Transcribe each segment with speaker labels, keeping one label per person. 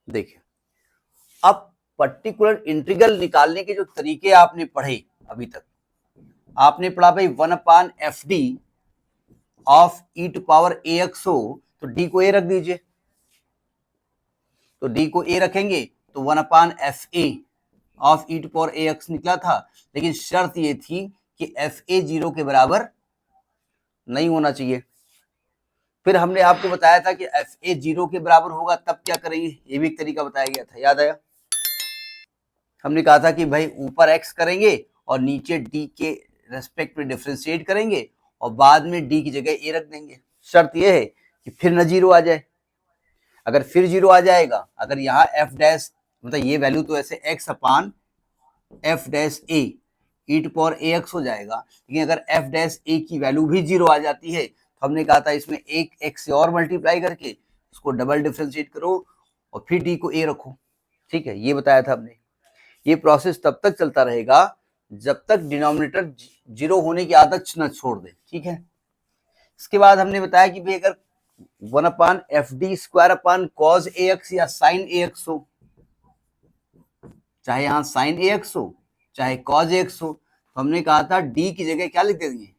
Speaker 1: देखिए, अब particular integral निकालने के जो तरीके आपने पढ़े अभी तक, आपने पढ़ा भाई 1/fd of e to power a x हो तो डी को ए रख दीजिए, तो डी को ए रखेंगे तो 1/fa of e to power a x निकला था, लेकिन शर्त ये थी कि एफ ए 0 के बराबर नहीं होना चाहिए। फिर हमने आपको बताया था कि एफ ए 0 के बराबर होगा तब क्या करेंगे, ये भी एक तरीका बताया गया था, याद आया? हमने कहा था कि भाई ऊपर एक्स करेंगे और नीचे डी के रेस्पेक्ट में डिफरेंशिएट करेंगे और बाद में डी की जगह ए रख देंगे। शर्त यह है कि फिर न जीरो आ जाए। अगर फिर जीरो आ जाएगा, अगर यहाँ एफ डैश मतलब ये वैल्यू तो ऐसे x upon f dash a e to power a x हो जाएगा, लेकिन अगर एफ डैश ए की वैल्यू भी जीरो आ जाती है तो हमने कहा था इसमें एक एक्स से और मल्टीप्लाई करके इसको डबल डिफरेंशिएट करो और फिर डी को ए रखो। ठीक है, ये बताया था हमने। ये प्रोसेस तब तक चलता रहेगा जब तक डिनोमिनेटर जीरो होने की आदत न छोड़ दे। ठीक है, इसके बाद हमने बताया कि भाई अगर 1/fd स्क्वायर अपान कॉज ए एक्स या साइन ए एक्स हो, चाहे यहां साइन ए एक्स हो चाहे कॉज ए एक्स हो, तो हमने कहा था डी की जगह क्या लिख देंगे,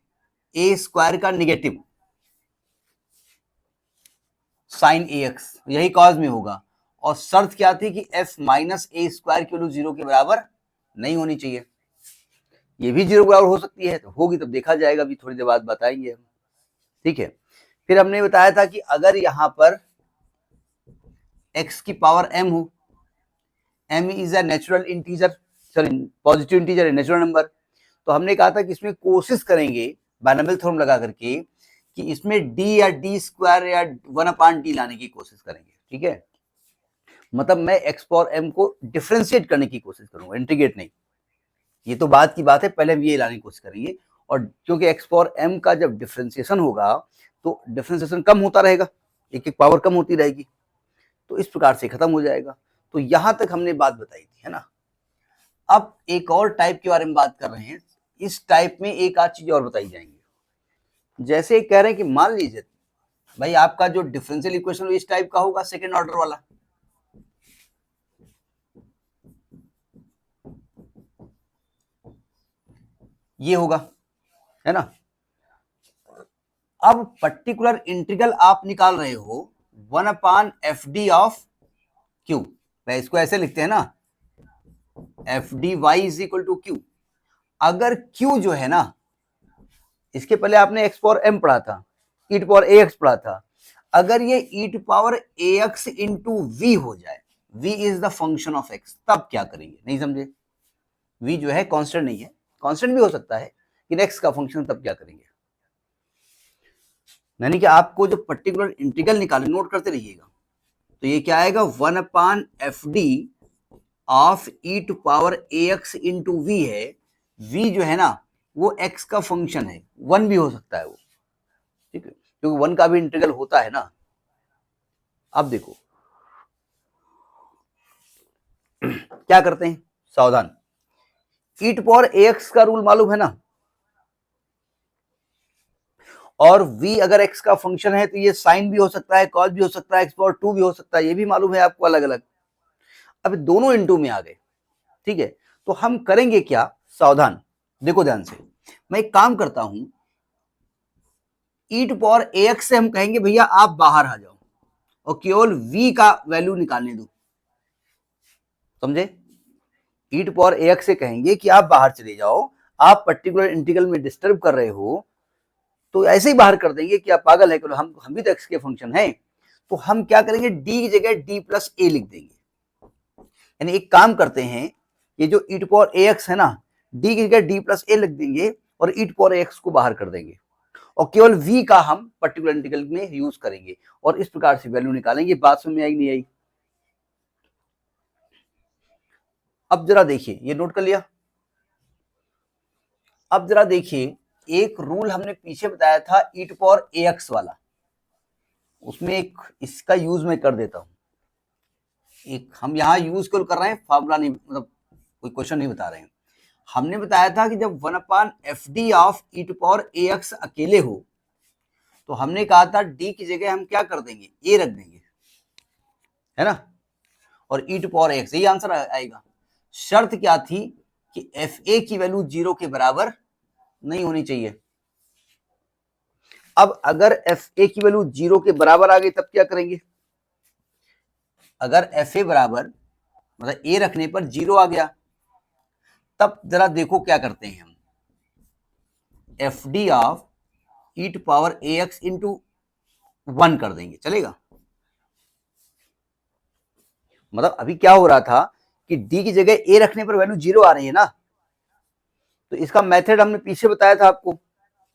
Speaker 1: ए स्क्वायर का निगेटिव साइन ए एक्स, यही कॉज में होगा। और शर्त क्या थी कि एफ माइनस ए स्क्वायर की वैल्यू 0 के बराबर नहीं होनी चाहिए। ये भी 0 बराबर हो सकती है, तो होगी तब देखा जाएगा, अभी थोड़ी देर बाद बताएंगे हम। ठीक है, फिर हमने बताया था कि अगर यहां पर x की पावर m हो, m is a natural integer, sorry positive integer है, नेचुरल नंबर, तो हमने कहा था कि इसमें कोशिश करेंगे बाइनोमियल थ्योरम लगा करके कि इसमें d या d स्क्वायर या 1/d लाने की कोशिश करेंगे। ठीक है, मतलब मैं x पावर m को डिफरेंशिएट करने की कोशिश करूंगा, इंटीग्रेट नहीं। ये तो बात की बात है, पहले हम ये लाने की कोशिश करेंगे। और क्योंकि x पावर m का जब डिफरेंशिएशन होगा तो डिफरेंशिएशन कम होता रहेगा, एक एक पावर कम होती रहेगी, तो इस प्रकार से खत्म हो जाएगा। तो यहां तक हमने बात बताई थी, है ना। अब एक और टाइप के बारे में बात कर रहे हैं। इस टाइप में एक आध चीज और बताई जाएंगी। जैसे कह रहे हैं कि मान लीजिए भाई आपका जो डिफरेंशियल इक्वेशन इस टाइप का होगा, सेकेंड ऑर्डर वाला, ये होगा, है ना। अब पर्टिकुलर इंटीग्रल आप निकाल रहे हो 1/fd ऑफ क्यू, इसको ऐसे लिखते हैं ना, f d y is equal to q. अगर क्यू जो है ना, इसके पहले आपने एक्स पावर एम पढ़ा था, e to power a x पढ़ा था, अगर ये e to power a x into v हो जाए, v is the function of x, तब क्या करेंगे, नहीं समझे। वी जो है कांस्टेंट नहीं है, कांस्टेंट भी हो सकता है, लेकिन एक्स का फंक्शन, तब क्या करेंगे। यानी कि आपको जो पर्टिकुलर इंटीग्रल निकाले, नोट करते रहिएगा, तो ये क्या आएगा 1/fd of e to power a x into v है। वी जो है ना वो एक्स का फंक्शन है, वन भी हो सकता है वो, ठीक है, क्योंकि वन का भी इंटीग्रल होता है ना। अब देखो क्या करते हैं, सावधान। ई टू पावर ए एक्स का रूल मालूम है ना, और v अगर x का फंक्शन है तो ये साइन भी हो सकता है, कॉस भी हो सकता है, x पावर 2 भी हो सकता है, ये भी मालूम है आपको अलग अलग। अब दोनों इंटू में आ गए, ठीक है, तो हम करेंगे क्या, सावधान देखो ध्यान से। मैं एक काम करता हूं, ई टू पावर ए एक्स से हम कहेंगे भैया आप बाहर आ जाओ और केवल v का वैल्यू निकालने दो, समझे। ई टू पावर ए एक्स से कहेंगे कि आप बाहर चले जाओ, आप पर्टिकुलर इंटीग्रल में डिस्टर्ब कर रहे हो, तो ऐसे ही बाहर कर देंगे कि आप पागल है, हम भी तो एक्स के फंक्शन हैं। तो हम क्या करेंगे, डी की जगह डी प्लस ए लिख देंगे। यानी एक काम करते हैं, ये जो ई टू पावर ए एक्स है ना, डी की जगह डी प्लस ए लिख देंगे और ई टू पावर एक्स को बाहर कर देंगे और केवल v का हम पर्टिकुलर इंटीग्रल में यूज करेंगे और इस प्रकार से वैल्यू निकालेंगे। बात समझ में आई नहीं आई। अब जरा देखिए, ये नोट कर लिया। अब जरा देखिए, एक रूल हमने पीछे बताया था e to power a x वाला, उसमें एक इसका यूज मैं कर देता हूं। एक हम यहां यूज क्यों कर रहे हैं, फॉर्मूला नहीं, मतलब कोई क्वेश्चन नहीं बता रहे हैं। हमने बताया था कि जब 1/fd of e to power a x अकेले हो, तो हमने कहा था डी की जगह हम क्या कर देंगे, ए रख देंगे, है ना। और e टू पावर x, यही आंसर आएगा। शर्त क्या थी कि fa की वैल्यू 0 के बराबर नहीं होनी चाहिए। अब अगर fa की वैल्यू 0 के बराबर आ गई तब क्या करेंगे? अगर fa बराबर मतलब a रखने पर 0 आ गया, तब जरा देखो क्या करते हैं हम, f d of e to power a x into 1 कर देंगे, चलेगा? मतलब अभी क्या हो रहा था कि d की जगह a रखने पर वैल्यू 0 आ रही है ना, तो इसका मेथड हमने पीछे बताया था आपको,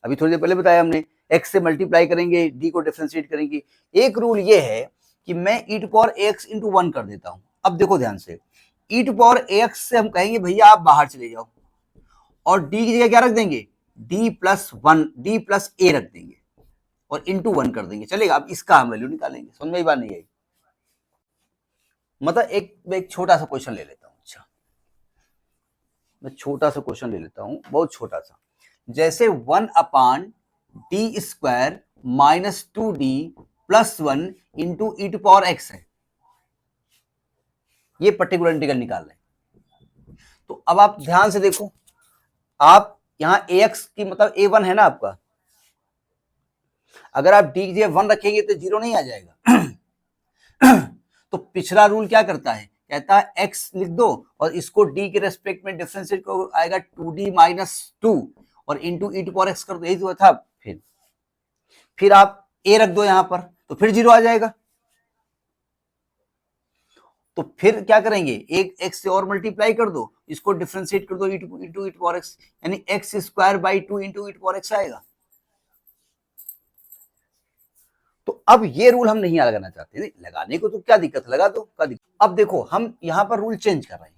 Speaker 1: अभी थोड़ी देर पहले बताया हमने, x से मल्टीप्लाई करेंगे, d को डिफरेंशिएट करेंगे। एक रूल ये है कि मैं e to power ax into 1 कर देता हूं। अब देखो ध्यान से, e टू पावर ax से हम कहेंगे भैया आप बाहर चले जाओ, और d की जगह क्या रख देंगे, d प्लस a रख देंगे और इंटू 1 कर देंगे, चलेगा? अब इसका हम वैल्यू निकालेंगे। समझ में बात नहीं आई? मतलब एक छोटा सा क्वेश्चन ले लेता हूं। अच्छा, मैं छोटा सा क्वेश्चन ले लेता हूं, बहुत छोटा सा। जैसे 1/d² minus 2d plus 1 into e to power x है, ये पर्टिकुलर इंटीग्रल निकाल रहे हैं। तो अब आप ध्यान से देखो, आप यहां ax की मतलब a1 है ना आपका, अगर आप d की जगह 1 रखेंगे तो 0 नहीं आ जाएगा। तो पिछला रूल क्या करता है, कहता है x लिख दो और इसको d के रेस्पेक्ट में डिफरेंशिएट करो, आएगा 2d माइनस 2 और into e to power x कर दो, यही तो था। फिर आप a रख दो यहां पर, तो फिर 0 आ जाएगा। तो फिर क्या करेंगे, एक x से और मल्टीप्लाई कर दो, इसको डिफरेंशिएट कर दो into e to power x, यानी x square by 2 into e to power x आएगा। तो अब ये रूल हम नहीं लगाना चाहते, नहीं लगाने को तो क्या दिक्कत, लगा दो, क्या दिक्कत। अब देखो हम यहां पर रूल चेंज कर रहे हैं।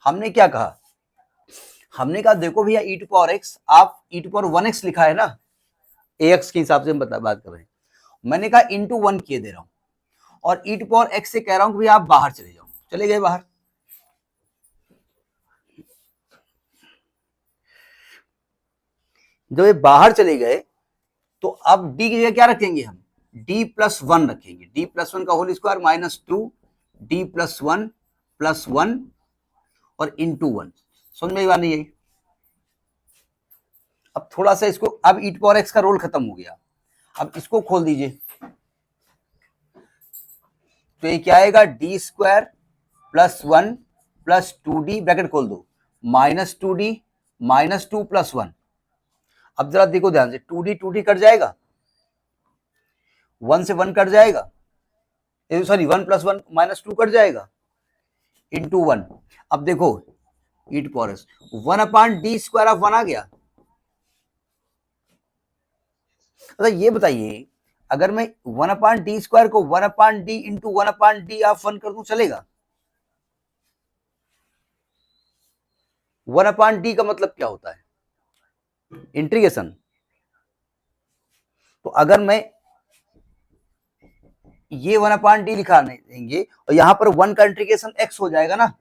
Speaker 1: हमने क्या कहा, हमने कहा देखो भैया ई टू पावर एक्स, आप ई टू पावर 1x लिखा है ना, ax के हिसाब से हम बात कर रहे हैं। मैंने कहा इंटू 1 किए दे रहा हूं, और ई टू पावर एक्स से कह रहा हूं कि भैया आप बाहर चले जाओ, चले गए बाहर। जब ये बाहर चले गए तो अब d की जगह क्या रखेंगे हम, d प्लस 1 रखेंगे, d प्लस 1 का whole square minus 2 d plus 1 plus 1 और इंटू 1। समझ में बात नहीं आई? अब थोड़ा सा इसको, अब ई टू पावर एक्स का रोल खत्म हो गया, अब इसको खोल दीजिए, तो ये क्या आएगा, D square plus 1 plus 2d bracket खोल दो माइनस 2d माइनस 2 प्लस 1। अब जरा देखो ध्यान से, 2d कट जाएगा, 1 से 1 कट जाएगा, सॉरी 1 प्लस 1 माइनस 2 कट जाएगा, इंटू 1। अब देखो e to power x 1/d² of 1 आ गया। तो ये बताइए, अगर मैं 1/d² को 1/d इंटू 1/d ऑफ 1 कर दूं, चलेगा? 1/d का मतलब क्या होता है, इंटीग्रेशन। तो अगर मैं ये 1/d लिखा नहीं देंगे और यहां पर 1 का इंटीग्रेशन x हो जाएगा ना,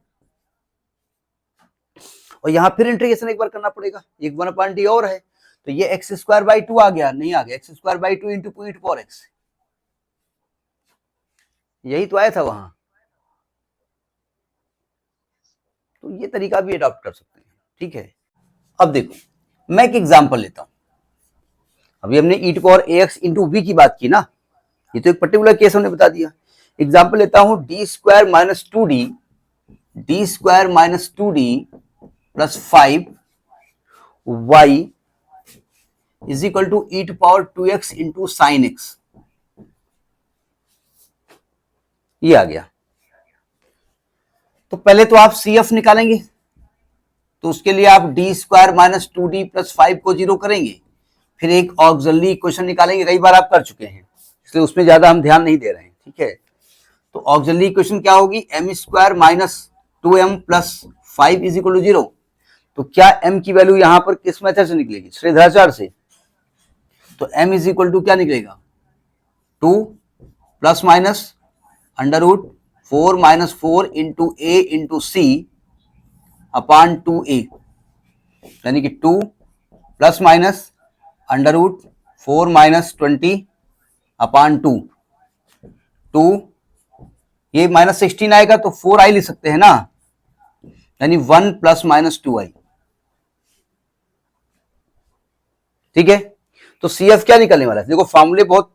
Speaker 1: और यहां फिर इंटीग्रेशन एक बार करना पड़ेगा, एक 1/d और है, तो ये x² आ गया, नहीं आ गया, x² into e to power x, यही तो आया था वहां। तो ये तरीका भी अडॉप्ट कर सकते हैं, ठीक है। अब देखो मैं एक एग्जांपल लेता हूं, अभी हमने e to power ax into v की बात की ना, ये तो एक पर्टिकुलर केस हमने बता दिया। एग्जांपल लेता हूं d² minus 2d d² minus 2d plus 5 y is equal to e to power 2x into sine x, ये आ गया। तो पहले तो आप CF निकालेंगे, तो उसके लिए आप d² माइनस 2d प्लस 5 को 0 करेंगे, फिर एक ऑक्सिलरी इक्वेशन निकालेंगे, कई बार आप कर चुके हैं इसलिए उसमें ज्यादा हम ध्यान नहीं दे रहे हैं, ठीक है। तो ऑक्सिलरी इक्वेशन क्या होगी, m² minus 2m plus 5 is equal to 0। तो क्या m की वैल्यू यहां पर किस मेथड से निकलेगी, श्रेधाचार्य से। तो m इज इक्वल टू क्या निकलेगा, 2 plus minus under root 4 minus 4 into a into c upon 2a, यानी कि 2 plus minus under root 4 minus 20 upon 2, 2 ये -16 आएगा तो 4i लिख सकते हैं ना, यानी 1 + -2i। ठीक है, तो CF क्या निकलने वाला है? देखो फॉर्मूले बहुत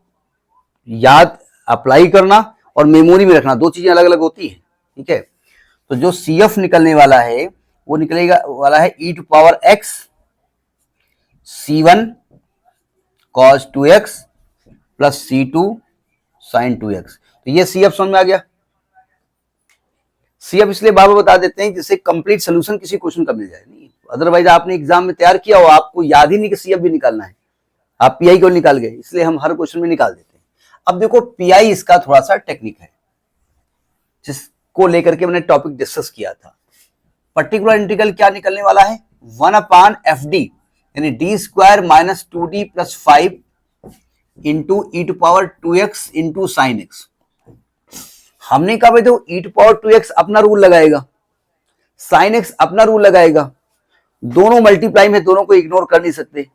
Speaker 1: याद अप्लाई करना और मेमोरी में रखना, दो चीजें अलग अलग होती है। ठीक है, तो जो CF निकलने वाला है वो निकलेगा वाला है e⁻x C1 cos 2x plus C2 sin 2x। तो ये CF समझ में आ गया। CF इसलिए बार बार बता देते हैं जिससे कंप्लीट सोल्यूशन किसी क्वेश्चन का मिल जाए, नहीं अदरवाइज आपने एग्जाम में तैयार किया हो आपको याद ही नहीं कि CF भी निकालना है, आप PI क्यों निकाल गए, इसलिए हम हर क्वेश्चन में निकाल देते हैं। अब देखो PI इसका थोड़ा सा टेक्निक है जिसको लेकर के मैंने टॉपिक डिस्कस किया था। पर्टिकुलर इंटीग्रल क्या निकलने वाला है? 1/FD यानी d² - 2d + 5 into e⁻2x into sin x। हमने कहा भाई देखो e⁻2x अपना रूल लगाएगा, sin x अपना रूल लगाएगा, दोनों मल्टीप्लाई में, दोनों को इग्नोर कर नहीं सकते।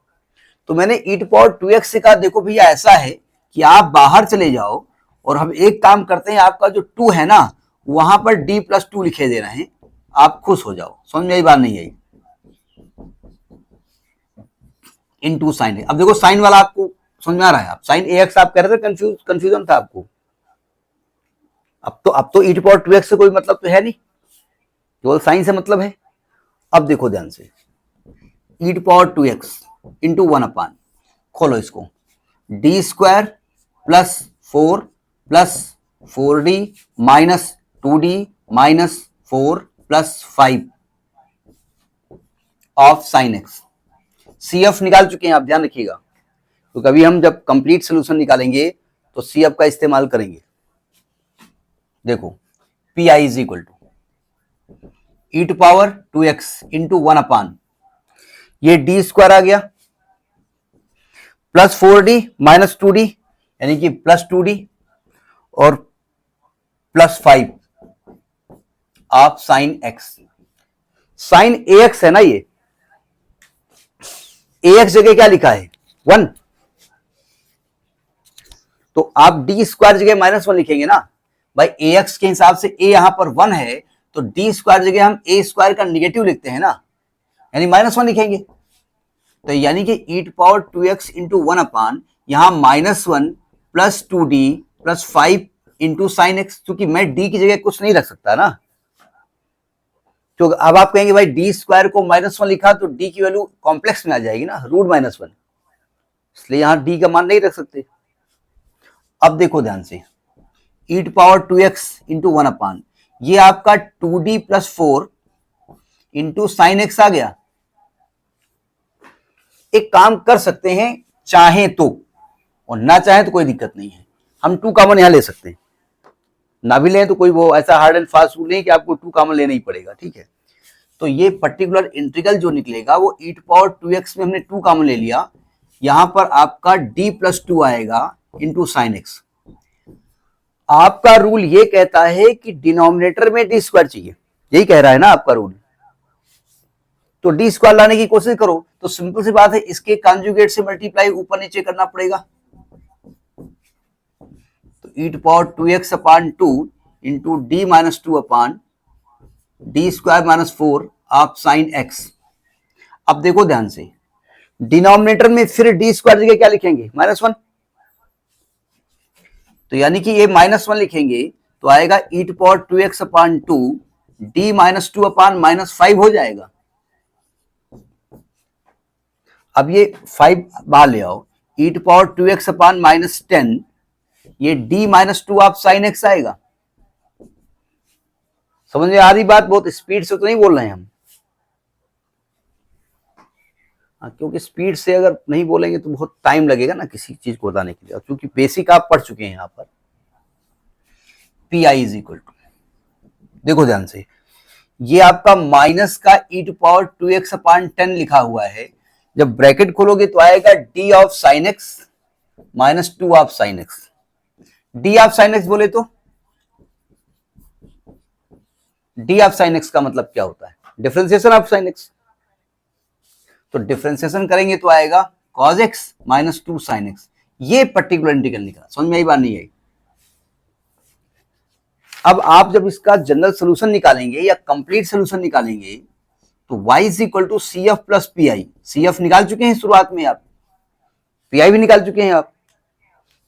Speaker 1: तो मैंने e⁻2x से कहा देखो भैया ऐसा है कि आप बाहर चले जाओ और हम एक काम करते हैं, आपका जो 2 है ना वहां पर d + 2 लिखे दे रहे हैं, आप खुश हो जाओ। समझ में आई बात नहीं आई? Into sin। अब देखो साइन वाला आपको समझ में आ रहा है? आप sin ax आप कह रहे थे, कंफ्यूजन था आपको। अब तो e⁻2x से कोई मतलब तो है नहीं, केवल साइन से मतलब है। अब देखो ध्यान से, e⁻2x इंटू 1/, खोलो इसको, d² + 4 + 4d - 2d - 4 + 5 of sin x। CF निकाल चुके हैं आप, ध्यान रखिएगा, तो कभी हम जब कंप्लीट सोल्यूशन निकालेंगे तो CF का इस्तेमाल करेंगे। देखो PI = e⁻2x इंटू 1/, ये d² आ गया, प्लस 4d - 2d यानी कि प्लस 2d और plus 5 of sin x। sin ax है ना, ये ax जगह क्या लिखा है? 1, तो आप d² जगह -1 लिखेंगे ना भाई। ax के हिसाब से a यहां पर 1 है तो d² जगह हम a² का निगेटिव लिखते हैं ना, यानी -1 लिखेंगे। तो यानी कि e⁻2x इंटू 1/, यहां -1 + 2d + 5 इंटू sin x, क्योंकि मैं d की जगह कुछ नहीं रख सकता ना। तो अब आप कहेंगे भाई d² को -1 लिखा तो d की वैल्यू कॉम्प्लेक्स में आ जाएगी ना, √-1, इसलिए यहां d का मान नहीं रख सकते। अब देखो ध्यान से, e⁻2x इंटू 1/, ये आपका 2d + 4 इंटू sin x आ गया। एक काम कर सकते हैं चाहे तो, और ना चाहे तो कोई दिक्कत नहीं है, हम 2 कॉमन यहां ले सकते हैं, ना भी लें तो कोई वो ऐसा हार्ड एंड फास्ट रूल नहीं कि आपको 2 कॉमन लेना ही पड़ेगा। ठीक है, तो ये पर्टिकुलर इंटीग्रल जो निकलेगा वो e⁻2x में हमने 2 कॉमन ले लिया, यहां पर आपका d + 2 आएगा इंटू sin x। आपका रूल ये कहता है कि डिनोमिनेटर में d² चाहिए, यही कह रहा है ना आपका रूल, तो d² लाने की कोशिश करो। तो सिंपल सी बात है, इसके कॉन्जुगेट से मल्टीप्लाई ऊपर नीचे करना पड़ेगा। तो e⁻2x/2 into d - 2/, d² - 4 of sin x। अब देखो ध्यान से, डिनोमिनेटर में फिर d² जगह क्या लिखेंगे? -1, तो यानी कि ये -1 लिखेंगे तो आएगा e⁻2x/2 d - 2/, -5 हो जाएगा। अब ये 5 बाहर ले आओ, e⁻2x/-10, ये d - 2 ऑफ sin x आएगा। समझ में आ रही बात? बहुत स्पीड से तो नहीं बोल रहे हैं हम, क्योंकि स्पीड से अगर नहीं बोलेंगे तो बहुत टाइम लगेगा ना किसी चीज को बताने के लिए, क्योंकि बेसिक आप पढ़ चुके हैं यहां पर। PI = देखो ध्यान से, ये आपका माइनस का e⁻2x/10 लिखा हुआ है, जब ब्रैकेट खोलोगे तो आएगा d of sin x - 2 of sin x। d of sin x बोले तो d ऑफ sin x का मतलब क्या होता है? Differentiation of sin x। तो डिफरेंशिएशन करेंगे तो आएगा cos x - 2 sin x। ये पर्टिकुलर इंटीग्रल निकला। समझ में आई बात नहीं आई? अब आप जब इसका जनरल सोल्यूशन निकालेंगे या कंप्लीट सोल्यूशन निकालेंगे तो y is equal to C F plus P I. C F निकाल चुके हैं शुरुआत में आप, पी आई भी निकाल चुके हैं आप,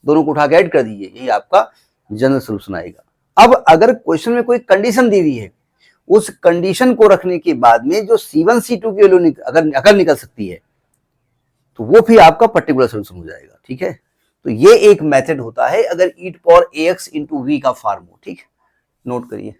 Speaker 1: दोनों को उठा के ऐड कर दीजिए, यही आपका जनरल सोल्यूशन आएगा। अब अगर क्वेश्चन में कोई कंडीशन दी हुई है, उस कंडीशन को रखने के बाद में जो C1 C2 की वैल्यू अगर निकल सकती है तो वो फिर आपका पर्टिकुलर सोल्यूशन हो जाएगा। ठीक है, तो ये एक मेथड होता है अगर ईट पावर ax इंटू वी का फॉर्म हो। ठीक, नोट करिए।